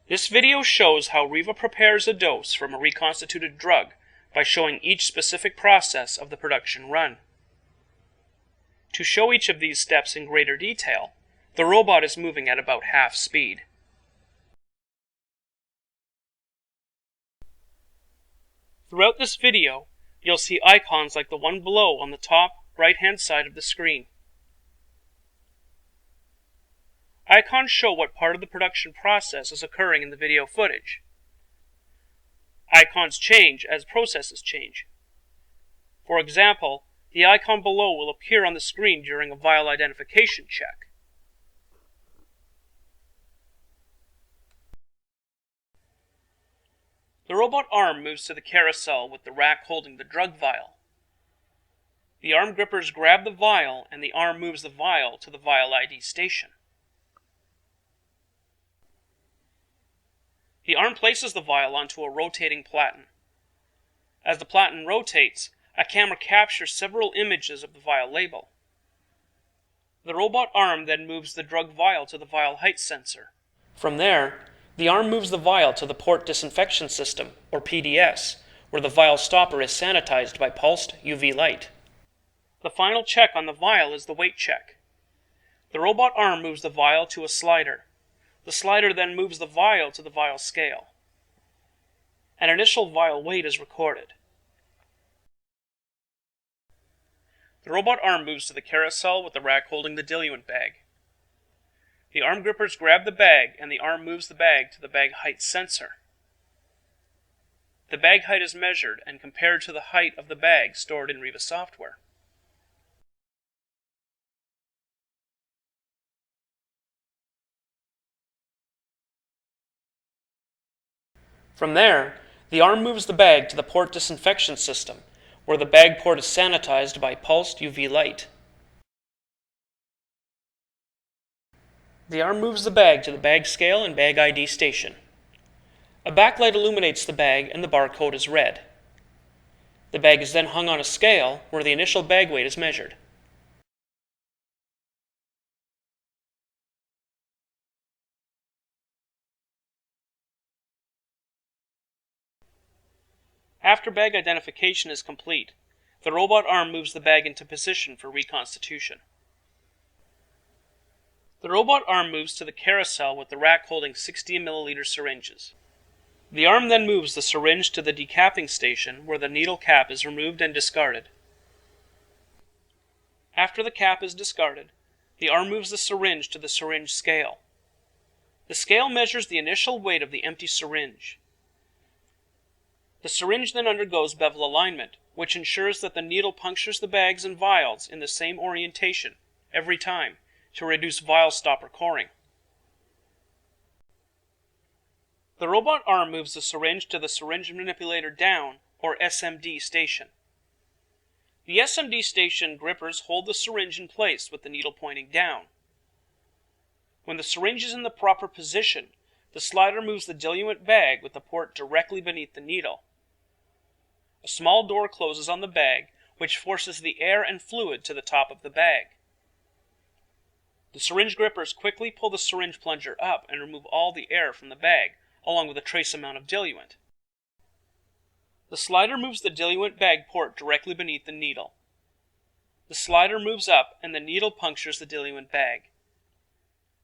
This video shows how RIVA prepares a dose from a reconstituted drug by showing each specific process of the production run. To show each of these steps in greater detail, the robot is moving at about half speed. Throughout this video, you'll see icons like the one below on the top right-hand side of the screen. Icons show what part of the production process is occurring in the video footage. Icons change as processes change. For example, the icon below will appear on the screen during a vial identification check. The robot arm moves to the carousel with the rack holding the drug vial. The arm grippers grab the vial and the arm moves the vial to the vial ID station. The arm places the vial onto a rotating platen. As the platen rotates, a camera captures several images of the vial label. The robot arm then moves the drug vial to the vial height sensor. From there, the arm moves the vial to the port disinfection system, or PDS, where the vial stopper is sanitized by pulsed UV light. The final check on the vial is the weight check. The robot arm moves the vial to a slider. The slider then moves the vial to the vial scale. An initial vial weight is recorded. The robot arm moves to the carousel with the rack holding the diluent bag. The arm grippers grab the bag and the arm moves the bag to the bag height sensor. The bag height is measured and compared to the height of the bag stored in RIVA software. From there, the arm moves the bag to the port disinfection system, where the bag port is sanitized by pulsed UV light. The arm moves the bag to the bag scale and bag ID station. A backlight illuminates the bag and the barcode is read. The bag is then hung on a scale where the initial bag weight is measured. After bag identification is complete, the robot arm moves the bag into position for reconstitution. The robot arm moves to the carousel with the rack holding 60 milliliter syringes. The arm then moves the syringe to the decapping station where the needle cap is removed and discarded. After the cap is discarded, the arm moves the syringe to the syringe scale. The scale measures the initial weight of the empty syringe. The syringe then undergoes bevel alignment, which ensures that the needle punctures the bags and vials in the same orientation every time to reduce vial stopper coring. The robot arm moves the syringe to the syringe manipulator down, or SMD station. The SMD station grippers hold the syringe in place with the needle pointing down. When the syringe is in the proper position, the slider moves the diluent bag with the port directly beneath the needle. A small door closes on the bag, which forces the air and fluid to the top of the bag. The syringe grippers quickly pull the syringe plunger up and remove all the air from the bag, along with a trace amount of diluent. The slider moves the diluent bag port directly beneath the needle. The slider moves up and the needle punctures the diluent bag.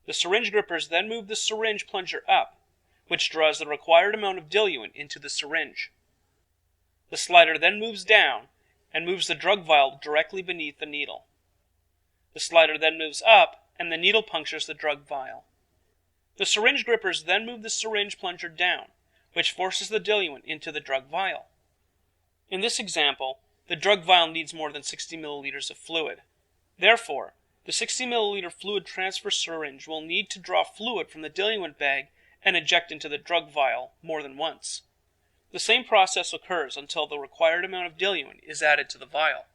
The syringe grippers then move the syringe plunger up, which draws the required amount of diluent into the syringe. The slider then moves down and moves the drug vial directly beneath the needle. The slider then moves up and the needle punctures the drug vial. The syringe grippers then move the syringe plunger down, which forces the diluent into the drug vial. In this example, the drug vial needs more than 60 milliliters of fluid. Therefore, the 60 milliliter fluid transfer syringe will need to draw fluid from the diluent bag and inject into the drug vial more than once. The same process occurs until the required amount of diluent is added to the vial.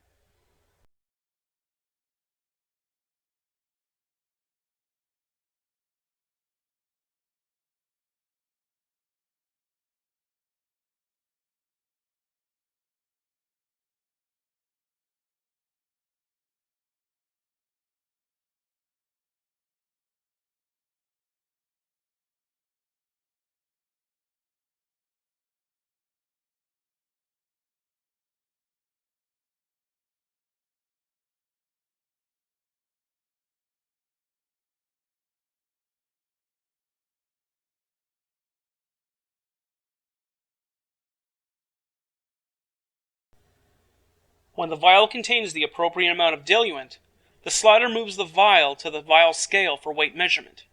When the vial contains the appropriate amount of diluent, the slider moves the vial to the vial scale for weight measurement.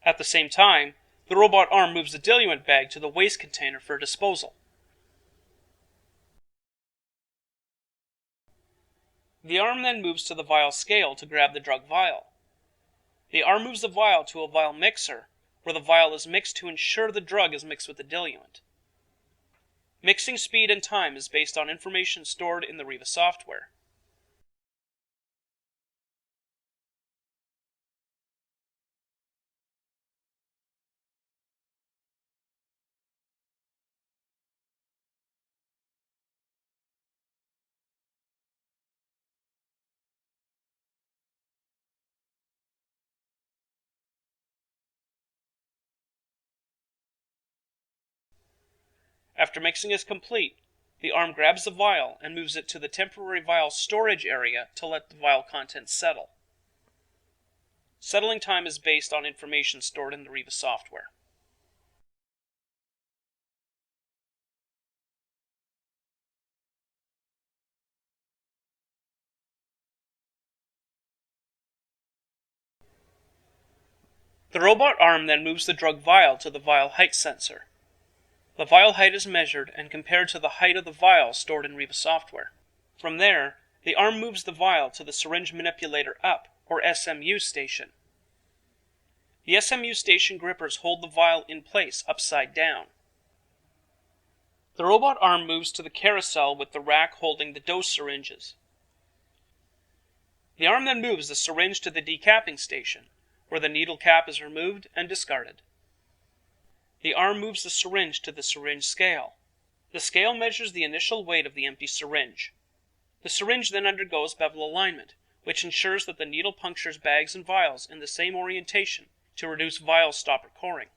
At the same time, the robot arm moves the diluent bag to the waste container for disposal. The arm then moves to the vial scale to grab the drug vial. The arm moves the vial to a vial mixer, where the vial is mixed to ensure the drug is mixed with the diluent. Mixing speed and time is based on information stored in the RIVA software. After mixing is complete, the arm grabs the vial and moves it to the temporary vial storage area to let the vial contents settle. Settling time is based on information stored in the RIVA software. The robot arm then moves the drug vial to the vial height sensor. The vial height is measured and compared to the height of the vial stored in RIVA software. From there, the arm moves the vial to the syringe manipulator up, or SMU station. The SMU station grippers hold the vial in place upside down. The robot arm moves to the carousel with the rack holding the dose syringes. The arm then moves the syringe to the decapping station, where the needle cap is removed and discarded. The arm moves the syringe to the syringe scale. The scale measures the initial weight of the empty syringe. The syringe then undergoes bevel alignment, which ensures that the needle punctures bags and vials in the same orientation to reduce vial stopper coring.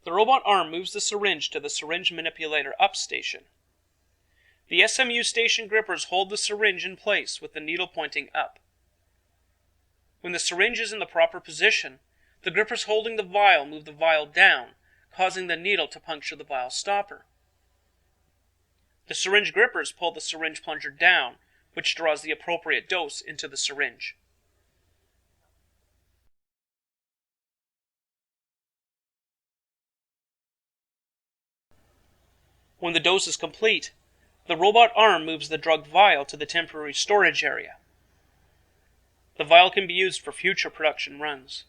The robot arm moves the syringe to the syringe manipulator up station. The SMU station grippers hold the syringe in place with the needle pointing up. When the syringe is in the proper position, the grippers holding the vial move the vial down, causing the needle to puncture the vial stopper. The syringe grippers pull the syringe plunger down, which draws the appropriate dose into the syringe. When the dose is complete, the robot arm moves the drug vial to the temporary storage area. The vial can be used for future production runs.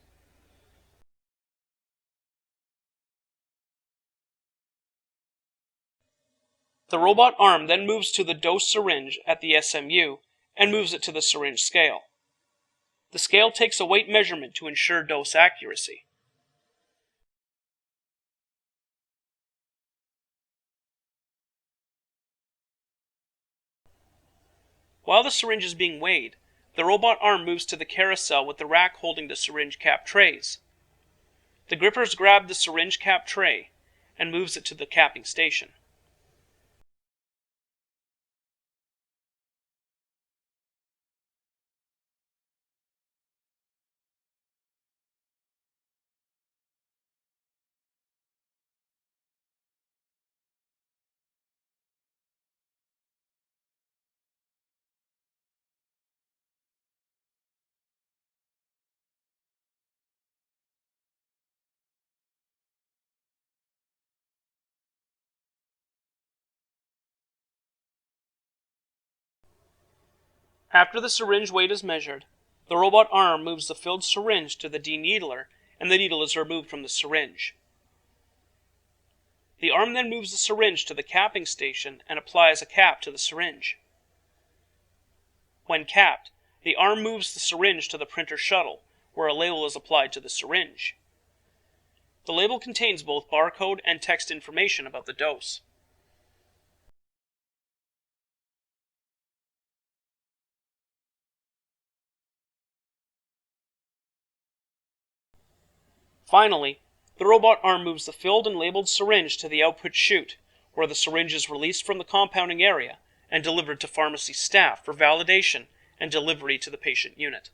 The robot arm then moves to the dose syringe at the SMU and moves it to the syringe scale. The scale takes a weight measurement to ensure dose accuracy. While the syringe is being weighed, the robot arm moves to the carousel with the rack holding the syringe cap trays. The grippers grab the syringe cap tray and moves it to the capping station. After the syringe weight is measured, the robot arm moves the filled syringe to the deneedler and the needle is removed from the syringe. The arm then moves the syringe to the capping station and applies a cap to the syringe. When capped, the arm moves the syringe to the printer shuttle, where a label is applied to the syringe. The label contains both barcode and text information about the dose. Finally, the robot arm moves the filled and labeled syringe to the output chute, where the syringe is released from the compounding area and delivered to pharmacy staff for validation and delivery to the patient unit.